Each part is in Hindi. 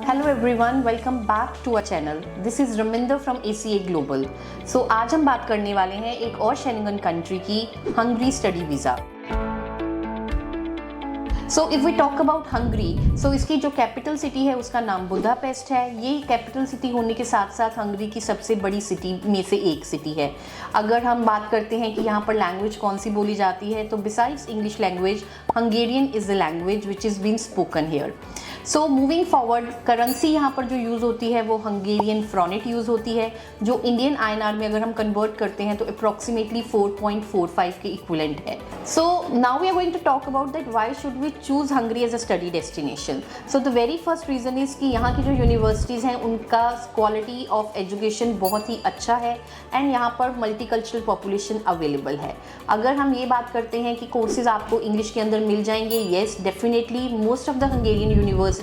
Hello everyone, welcome back to our channel. This is Raminder from ACA Global. So आज हम बात करने वाले हैं एक और शेंगन कंट्री की, Hungary study visa. So if we talk about Hungary, so इसकी जो कैपिटल सिटी है उसका नाम बुदापेस्ट है। ये कैपिटल सिटी होने के साथ साथ हंगरी की सबसे बड़ी सिटी में से एक सिटी है। अगर हम बात करते हैं कि यहाँ पर लैंग्वेज कौन सी बोली जाती है, तो besides English language Hungarian is the language which is been spoken here. So moving forward, currency यहाँ पर जो यूज़ होती है वो हंगेरियन फ्रॉनिट यूज़ होती है, जो इंडियन आईएनआर में अगर हम कन्वर्ट करते हैं तो अप्रॉक्सीमेटली 4.45 के इक्विवेलेंट है। So now we are going to talk about that why should we choose Hungary as a study destination. So the very first reason is कि यहाँ की जो यूनिवर्सिटीज़ हैं उनका क्वालिटी ऑफ एजुकेशन बहुत ही अच्छा है एंड यहाँ पर मल्टीकल्चरल पॉपुलेशन अवेलेबल है। अगर हम ये बात करते हैं कि कोर्सेज आपको इंग्लिश के अंदर मिल जाएंगे, yes definitely most of the Hungarian universities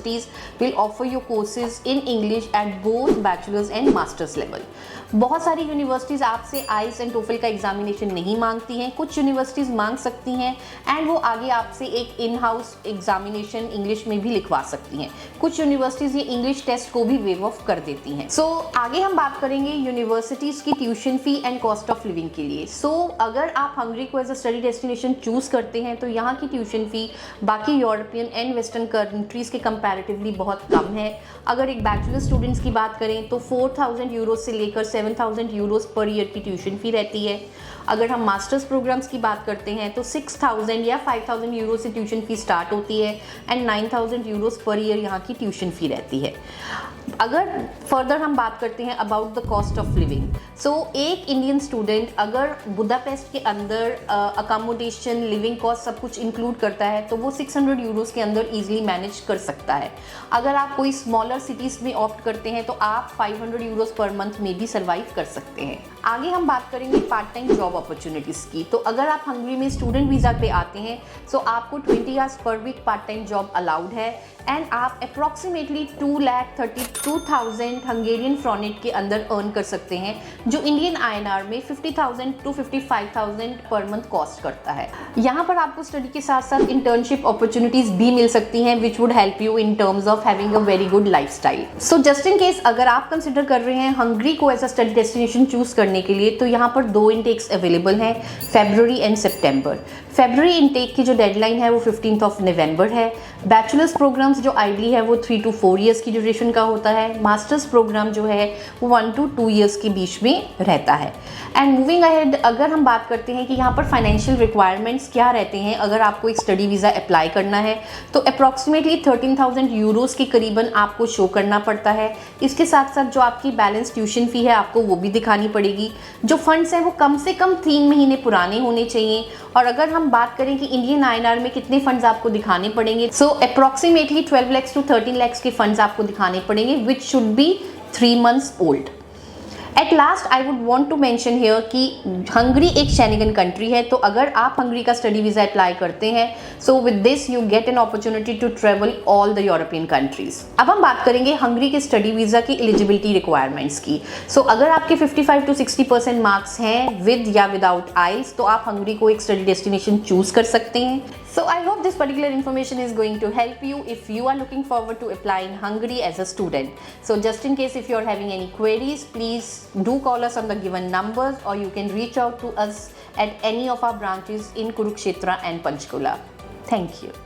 will offer you courses in English at both bachelor's and master's level. बहुत सारी यूनिवर्सिटीज़ आपसे आइल्स एंड टोफल का एग्जामिनेशन नहीं मांगती हैं, कुछ यूनिवर्सिटीज़ मांग सकती हैं एंड वो आगे आपसे एक इन हाउस एग्जामिनेशन इंग्लिश में भी लिखवा सकती हैं। कुछ यूनिवर्सिटीज़ ये इंग्लिश टेस्ट को भी वेव ऑफ कर देती हैं। सो आगे हम बात करेंगे यूनिवर्सिटीज़ की tuition fee and cost of living के लिए। सो अगर आप हंगरी को as a study destination choose करते हैं तो यहाँ की ट्यूशन फ़ी बाकी यूरोपियन एंड वेस्टर्न कंट्रीज़ के कंपैरेटिवली बहुत कम है। अगर एक बैचलर स्टूडेंट्स की बात करें तो 4,000 यूरोज से लेकर 7,000 यूरोज पर ईयर की ट्यूशन फ़ी रहती है। अगर हम मास्टर्स प्रोग्राम्स की बात करते हैं तो 6,000 या 5,000 यूरो से ट्यूशन फ़ी स्टार्ट होती है एंड 9,000 यूरोज पर ईयर यहाँ की ट्यूशन फ़ी रहती है। अगर फर्दर हम बात करते हैं about the cost of living, so एक इंडियन स्टूडेंट अगर बुदापेस्ट के अंदर अकोमोडेशन, लिविंग कॉस्ट सब कुछ इंक्लूड करता है तो वो 600 यूरोज़ के अंदर ईजिली मैनेज कर सकता है। अगर आप कोई स्मॉलर सिटीज़ में ऑप्ट करते हैं तो आप 500 यूरोज़ पर मंथ में भी सर्वाइव कर सकते हैं। आगे हम बात करेंगे पार्ट टाइम जॉब अपॉर्चुनिटीज़ की। तो अगर आप हंगरी में स्टूडेंट वीज़ा पे आते हैं सो आपको 20 आवर्स पर week part time job allowed है एंड आप अप्रॉक्सीमेटली 2,32,000 हंगेरियन फ्रॉनिट के अंदर अर्न कर सकते हैं, जो इंडियन आईएनआर में 50,000 to 55,000 पर मंथ कॉस्ट करता है। यहाँ पर आपको स्टडी के साथ साथ इंटर्नशिप अपॉर्चुनिटीज़ भी मिल सकती हैं which would help you in terms of having a very good lifestyle. So just in case अगर आप कंसिडर कर रहे हैं हंगरी को as a study destination choose करने के लिए, तो यहाँ पर 2 इनटेक्स अवेलेबल हैं, फरवरी एंड सितंबर। फरवरी इनटेक की जो डेडलाइन है वो 15th of November है। बैचलर्स प्रोग्राम्स जो आइडली है वो 3 to 4 ईयर्स की ड्यूरेशन का होता है। मास्टर्स प्रोग्राम जो है वो 1 to 2 ईयर्स के बीच में रहता है। एंड मूविंग अहेड, अगर हम बात करते हैं कि यहाँ पर फाइनेंशियल रिक्वायरमेंट्स क्या रहते हैं अगर आपको एक स्टडी वीज़ा अप्लाई करना है, तो अप्रॉक्सीमेटली 13,000 यूरोज़ के करीबन आपको शो करना पड़ता है। इसके साथ साथ जो आपकी बैलेंस ट्यूशन फ़ी है आपको वो भी दिखानी पड़ेगी। जो फंड्स हैं वो कम से कम 3 महीने पुराने होने चाहिए। और अगर हम बात करें कि इंडियन आईएनआर में कितने फंड्स आपको दिखाने पड़ेंगे, so approximately 12 lakhs to 13 lakhs के फंड्स आपको दिखाने पड़ेंगे which should be 3 months old. At last I would want to mention here कि हंगरी एक शेंगन कंट्री है, तो अगर आप हंगरी का स्टडी वीज़ा अप्लाई करते हैं so with this you get an opportunity to travel all the European countries. अब हम बात करेंगे हंगरी के स्टडी वीज़ा की एलिजिबिलिटी रिक्वायरमेंट्स की। सो अगर आपके 55 to 60% मार्क्स हैं विद या विदाउट आइल्स, तो आप हंगरी को एक स्टडी डेस्टिनेशन चूज़ कर सकते हैं। So I hope this particular information is going to help you if you are looking forward to apply in Hungary as a student. So just in case if you are having any queries, please do call us on the given numbers, or you can reach out to us at any of our branches in Kurukshetra and Panchkula. Thank you.